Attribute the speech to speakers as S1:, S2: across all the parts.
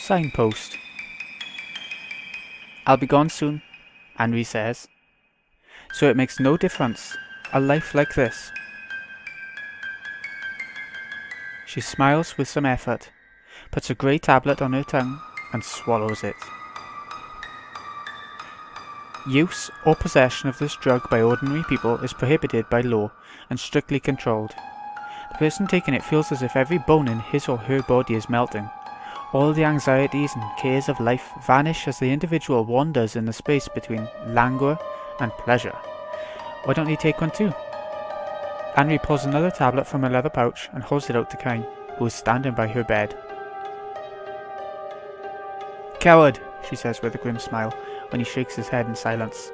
S1: Signpost. I'll be gone soon, Henry says. So it makes no difference, a life like this. She smiles with some effort, puts a grey tablet on her tongue and swallows it. Use or possession of this drug by ordinary people is prohibited by law and strictly controlled. The person taking it feels as if every bone in his or her body is melting. All the anxieties and cares of life vanish as the individual wanders in the space between languor and pleasure. Why don't you take one too? Henry pulls another tablet from a leather pouch and holds it out to Kine, who is standing by her bed. Coward, she says with a grim smile when he shakes his head in silence.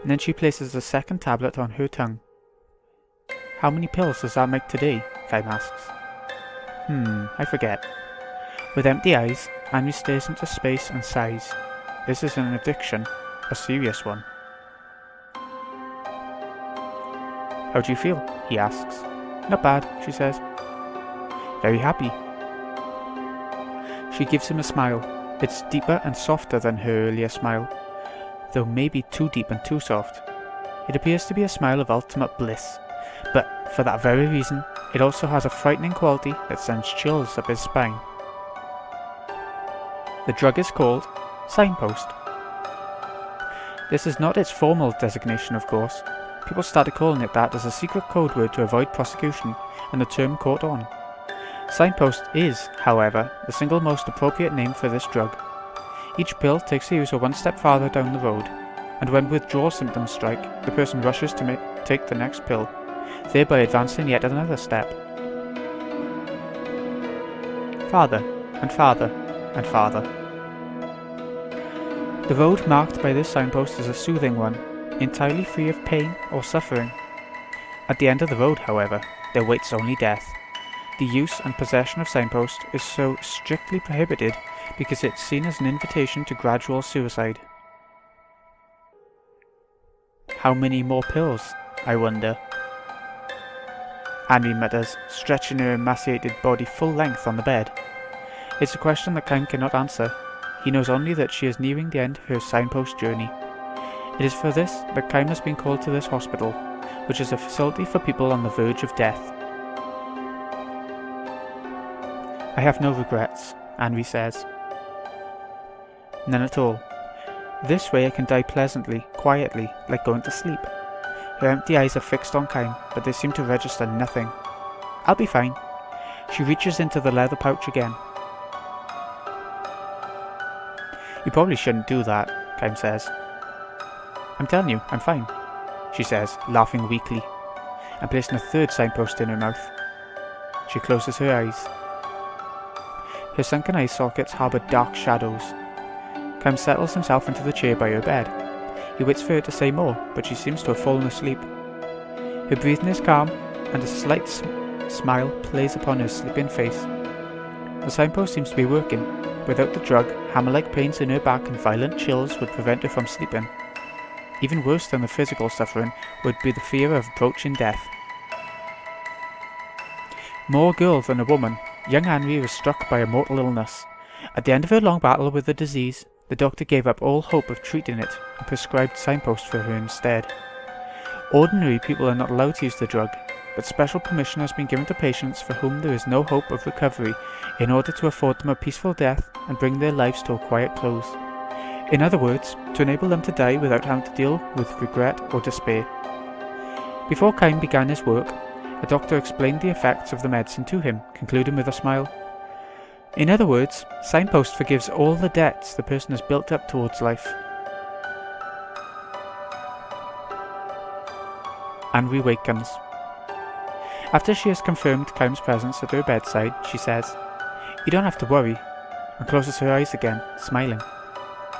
S1: And then she places the second tablet on her tongue. How many pills does that make today? Kime asks. I forget. With empty eyes, Henry stares into space and sighs. This is an addiction, a serious one. How do you feel? He asks. Not bad, she says. Very happy. She gives him a smile. It's deeper and softer than her earlier smile, though maybe too deep and too soft. It appears to be a smile of ultimate bliss, but for that very reason, it also has a frightening quality that sends chills up his spine. The drug is called Signpost. This is not its formal designation, of course. People started calling it that as a secret code word to avoid prosecution, and the term caught on. Signpost is, however, the single most appropriate name for this drug. Each pill takes the user one step farther down the road, and when withdrawal symptoms strike, the person rushes to take the next pill, thereby advancing yet another step. Farther, and farther, and farther. The road marked by this signpost is a soothing one, entirely free of pain or suffering. At the end of the road, however, there waits only death. The use and possession of signpost is so strictly prohibited because it's seen as an invitation to gradual suicide. How many more pills, I wonder? Henry mutters, stretching her emaciated body full length on the bed. It's a question that Kime cannot answer. He knows only that she is nearing the end of her signpost journey. It is for this that Kime has been called to this hospital, which is a facility for people on the verge of death. I have no regrets, Henry says. None at all. This way I can die pleasantly, quietly, like going to sleep. Her empty eyes are fixed on Kime, but they seem to register nothing. I'll be fine. She reaches into the leather pouch again. You probably shouldn't do that, Kime says. I'm telling you, I'm fine, she says, laughing weakly, and placing a third signpost in her mouth. She closes her eyes. Her sunken eye sockets harbour dark shadows. Kime settles himself into the chair by her bed. He waits for her to say more, but she seems to have fallen asleep. Her breathing is calm, and a slight smile plays upon her sleeping face. The signpost seems to be working. Without the drug, hammer-like pains in her back and violent chills would prevent her from sleeping. Even worse than the physical suffering would be the fear of approaching death. More girl than a woman, young Henry was struck by a mortal illness. At the end of her long battle with the disease, the doctor gave up all hope of treating it and prescribed Signpost for her instead. Ordinary people are not allowed to use the drug, but special permission has been given to patients for whom there is no hope of recovery in order to afford them a peaceful death and bring their lives to a quiet close. In other words, to enable them to die without having to deal with regret or despair. Before Kime began his work, a doctor explained the effects of the medicine to him, concluding with a smile. In other words, Signpost forgives all the debts the person has built up towards life. Henry wakens. After she has confirmed Kime's presence at her bedside, she says, "You don't have to worry," and closes her eyes again, smiling.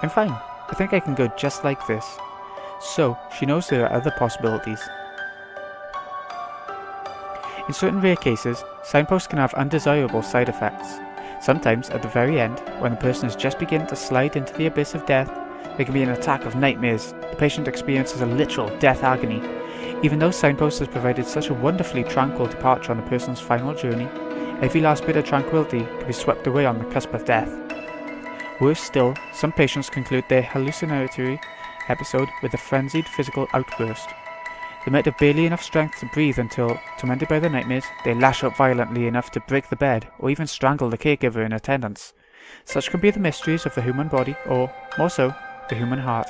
S1: "I'm fine. I think I can go just like this." So, she knows there are other possibilities. In certain rare cases, Signpost can have undesirable side effects. Sometimes, at the very end, when the person is just beginning to slide into the abyss of death, there can be an attack of nightmares. The patient experiences a literal death agony. Even though Signpost has provided such a wonderfully tranquil departure on a person's final journey, every last bit of tranquility can be swept away on the cusp of death. Worse still, some patients conclude their hallucinatory episode with a frenzied physical outburst. They might have barely enough strength to breathe until, tormented by the nightmares, they lash out violently enough to break the bed or even strangle the caregiver in attendance. Such can be the mysteries of the human body, or, more so, the human heart.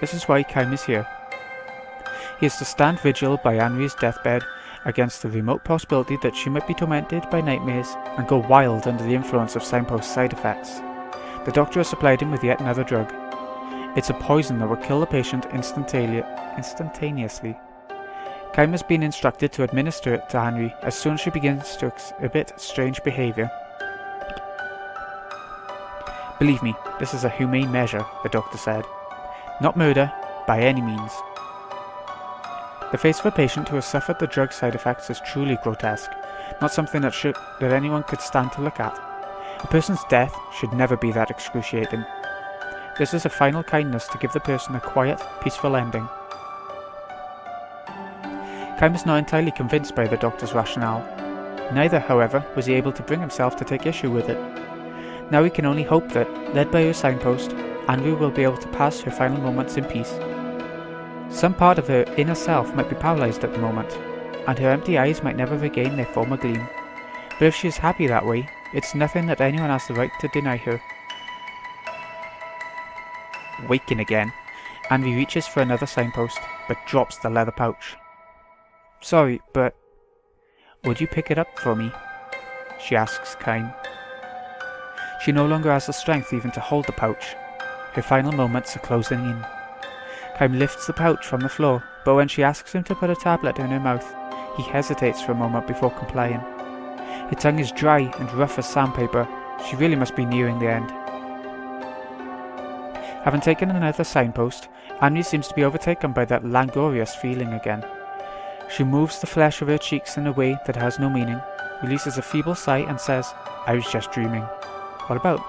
S1: This is why Kym is here. He is to stand vigil by Henri's deathbed against the remote possibility that she might be tormented by nightmares and go wild under the influence of Signpost's side effects. The doctor has supplied him with yet another drug. It's a poison that will kill the patient instantaneously. Kym has been instructed to administer it to Henri as soon as she begins to exhibit strange behaviour. Believe me, this is a humane measure, the doctor said. Not murder, by any means. The face of a patient who has suffered the drug side effects is truly grotesque, not something that anyone could stand to look at. A person's death should never be that excruciating. This is a final kindness to give the person a quiet, peaceful ending. Kym is not entirely convinced by the doctor's rationale. Neither, however, was he able to bring himself to take issue with it. Now he can only hope that, led by her signpost, Henri will be able to pass her final moments in peace. Some part of her inner self might be paralysed at the moment, and her empty eyes might never regain their former gleam. But if she is happy that way, it's nothing that anyone has the right to deny her. Waking again, Henri reaches for another signpost, but drops the leather pouch. Sorry, but would you pick it up for me? She asks Kym. She no longer has the strength even to hold the pouch. Her final moments are closing in. Kym lifts the pouch from the floor, but when she asks him to put a tablet in her mouth, he hesitates for a moment before complying. Her tongue is dry and rough as sandpaper. She really must be nearing the end. Having taken another signpost, Henri seems to be overtaken by that languorous feeling again. She moves the flesh of her cheeks in a way that has no meaning, releases a feeble sigh and says, I was just dreaming. What about?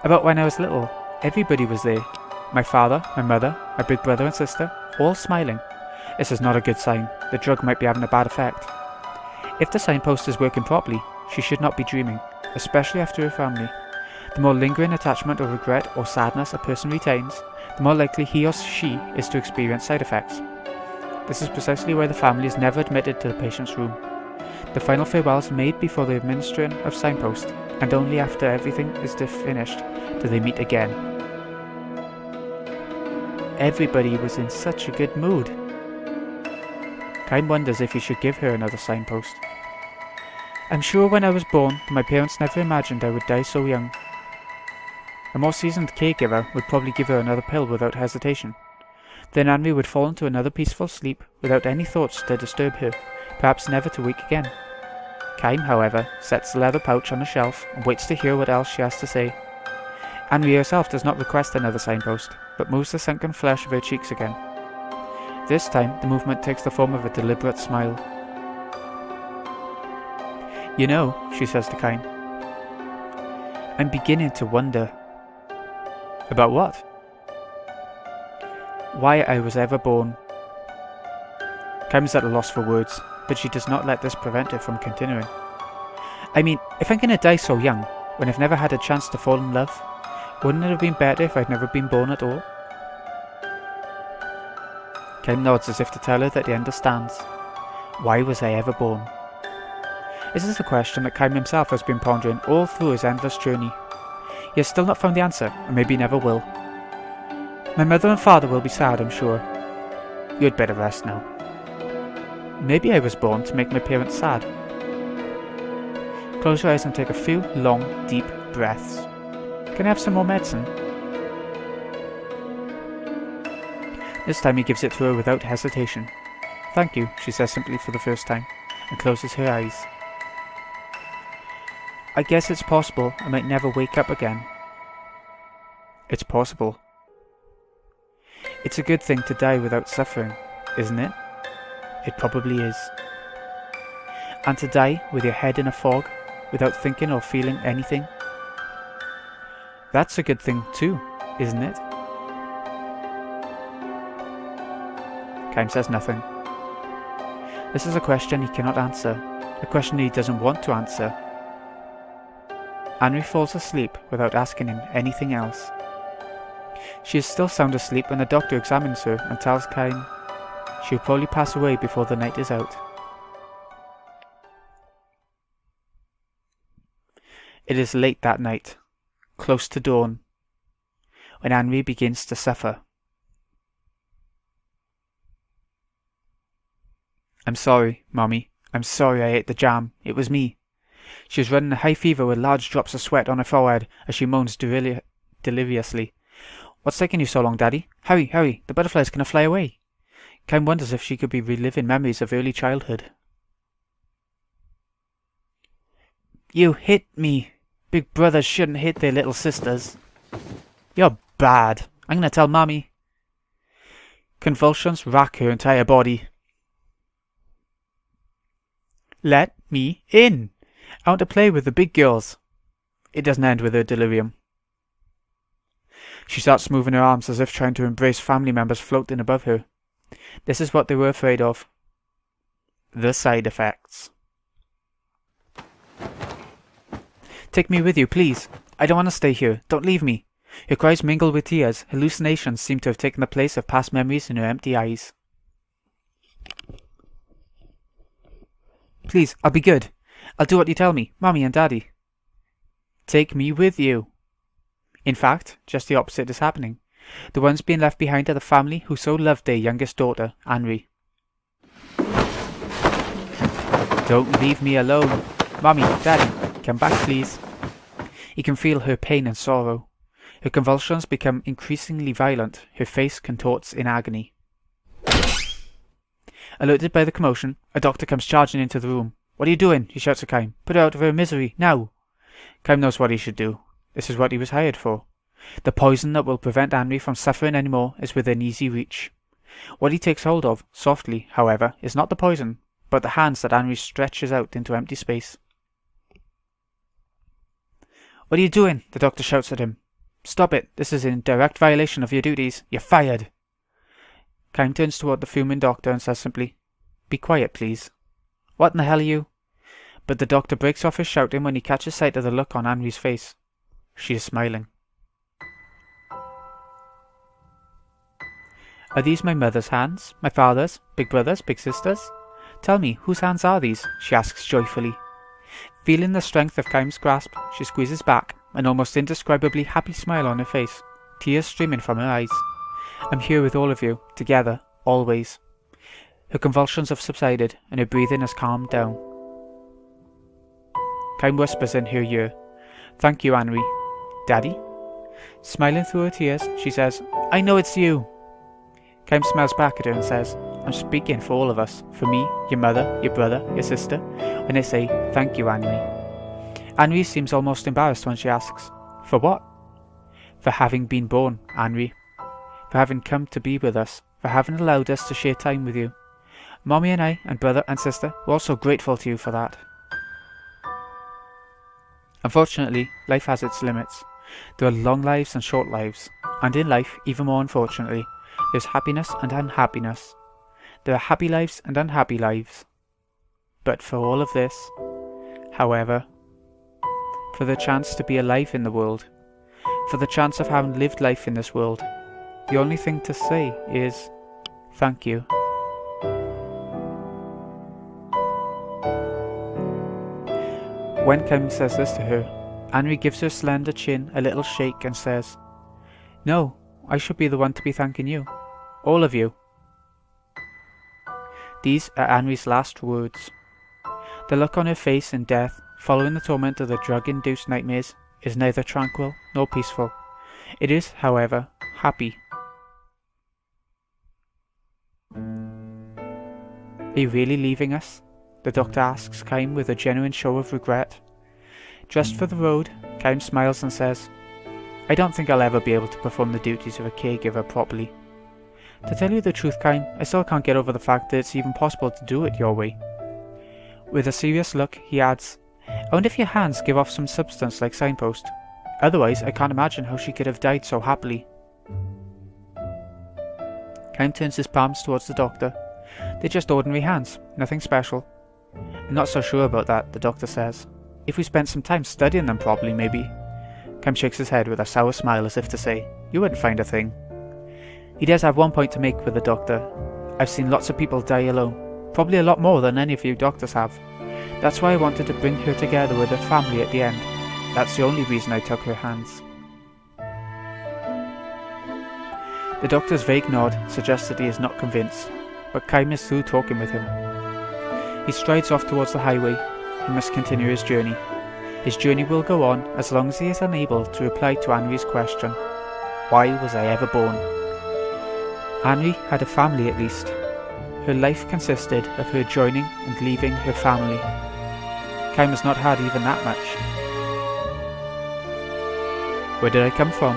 S1: About when I was little. Everybody was there. My father, my mother, my big brother and sister, all smiling. This is not a good sign. The drug might be having a bad effect. If the signpost is working properly, she should not be dreaming, especially after her family. The more lingering attachment or regret or sadness a person retains, the more likely he or she is to experience side effects. This is precisely why the family is never admitted to the patient's room. The final farewell is made before the administering of signpost, and only after everything is finished do they meet again. Everybody was in such a good mood. Kym wonders if he should give her another signpost. I'm sure when I was born, my parents never imagined I would die so young. A more seasoned caregiver would probably give her another pill without hesitation. Then Henri would fall into another peaceful sleep without any thoughts to disturb her, perhaps never to wake again. Kym, however, sets the leather pouch on a shelf and waits to hear what else she has to say. Henri herself does not request another signpost, but moves the sunken flesh of her cheeks again. This time, the movement takes the form of a deliberate smile. You know, she says to Kym, I'm beginning to wonder. About what? Why I was ever born. Kym is at a loss for words, but she does not let this prevent her from continuing. I mean, if I'm going to die so young, when I've never had a chance to fall in love, wouldn't it have been better if I'd never been born at all? Kym nods as if to tell her that he understands. Why was I ever born? This is a question that Kym himself has been pondering all through his endless journey. He has still not found the answer, and maybe never will. My mother and father will be sad, I'm sure. You'd better rest now. Maybe I was born to make my parents sad. Close your eyes and take a few long, deep breaths. Can I have some more medicine? This time he gives it to her without hesitation. Thank you, she says simply for the first time, and closes her eyes. I guess it's possible I might never wake up again. It's possible. It's a good thing to die without suffering, isn't it? It probably is. And to die with your head in a fog, without thinking or feeling anything. That's a good thing too, isn't it? Kym says nothing. This is a question he cannot answer, a question he doesn't want to answer. Henry falls asleep without asking him anything else. She is still sound asleep when the doctor examines her and tells Kime she'll probably pass away before the night is out. It is late that night, close to dawn, when Henry begins to suffer. "I'm sorry, Mommy. I'm sorry I ate the jam. It was me." She is running a high fever with large drops of sweat on her forehead as she moans deliriously. "What's taking you so long, Daddy? Hurry, hurry, the butterfly's gonna fly away." Kime wonders if she could be reliving memories of early childhood. "You hit me. Big brothers shouldn't hit their little sisters." "You're bad. I'm gonna tell Mommy." Convulsions rack her entire body. "Let me in. I want to play with the big girls." It doesn't end with her delirium. She starts moving her arms as if trying to embrace family members floating above her. This is what they were afraid of. The side effects. "Take me with you, please. I don't want to stay here. Don't leave me." Her cries mingle with tears. Hallucinations seem to have taken the place of past memories in her empty eyes. "Please, I'll be good. I'll do what you tell me, Mommy and Daddy." "Take me with you." In fact, just the opposite is happening. The ones being left behind are the family who so loved their youngest daughter, Henry. "Don't leave me alone. Mommy, Daddy, come back please." He can feel her pain and sorrow. Her convulsions become increasingly violent. Her face contorts in agony. Alerted by the commotion, a doctor comes charging into the room. "What are you doing?" he shouts at Kime. "Put her out of her misery, now." Kime knows what he should do. This is what he was hired for. The poison that will prevent Henry from suffering anymore is within easy reach. What he takes hold of, softly, however, is not the poison, but the hands that Henry stretches out into empty space. "What are you doing?" the doctor shouts at him. "Stop it. This is in direct violation of your duties. You're fired." Kime turns toward the fuming doctor and says simply, "Be quiet, please." "What in the hell are you?" But the doctor breaks off his shouting when he catches sight of the look on Henry's face. She is smiling. "Are these my mother's hands? My father's? Big brother's? Big sister's? Tell me, whose hands are these?" she asks joyfully. Feeling the strength of Kime's grasp, she squeezes back, an almost indescribably happy smile on her face, tears streaming from her eyes. "I'm here with all of you, together, always." Her convulsions have subsided, and her breathing has calmed down. Kime whispers in her ear, "Thank you, Henry." "Daddy?" Smiling through her tears, she says, "I know it's you." Kime smiles back at her and says, "I'm speaking for all of us, for me, your mother, your brother, your sister, when I say, thank you, Henry." Henry seems almost embarrassed when she asks, "For what?" "For having been born, Henry. For having come to be with us, for having allowed us to share time with you. Mommy and I, and brother and sister, we're also grateful to you for that." Unfortunately, life has its limits. There are long lives and short lives, and in life, even more unfortunately, there's happiness and unhappiness. There are happy lives and unhappy lives. But for all of this, however, for the chance to be alive in the world, for the chance of having lived life in this world, the only thing to say is, thank you. When Kime says this to her, Henry gives her slender chin a little shake and says, "No, I should be the one to be thanking you. All of you." These are Henry's last words. The look on her face in death, following the torment of the drug-induced nightmares, is neither tranquil nor peaceful. It is, however, happy. "Are you really leaving us?" the doctor asks Kime with a genuine show of regret. Dressed for the road, Kime smiles and says, "I don't think I'll ever be able to perform the duties of a caregiver properly. To tell you the truth, Kime, I still can't get over the fact that it's even possible to do it your way." With a serious look, he adds, "I wonder if your hands give off some substance like Signpost. Otherwise, I can't imagine how she could have died so happily." Kime turns his palms towards the doctor. They're just ordinary hands, nothing special. "I'm not so sure about that," the doctor says. If we spent some time studying them properly, maybe. Keim shakes his head with a sour smile as if to say, you wouldn't find a thing. He does have one point to make with the doctor. I've seen lots of people die alone, probably a lot more than any of you doctors have. That's why I wanted to bring her together with her family at the end. That's the only reason I took her hands. The doctor's vague nod suggests that he is not convinced, but Keim is through talking with him. He strides off towards the highway. He must continue his journey. His journey will go on as long as he is unable to reply to Henri's question, why was I ever born? Henri had a family at least. Her life consisted of her joining and leaving her family. Keim has not had even that much. Where did I come from?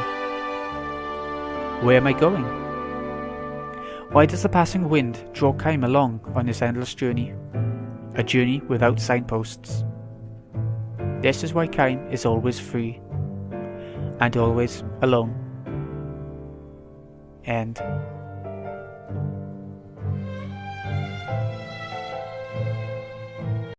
S1: Where am I going? Why does the passing wind draw Keim along on his endless journey? A journey without signposts. This is why Keim is always free. And always alone. End.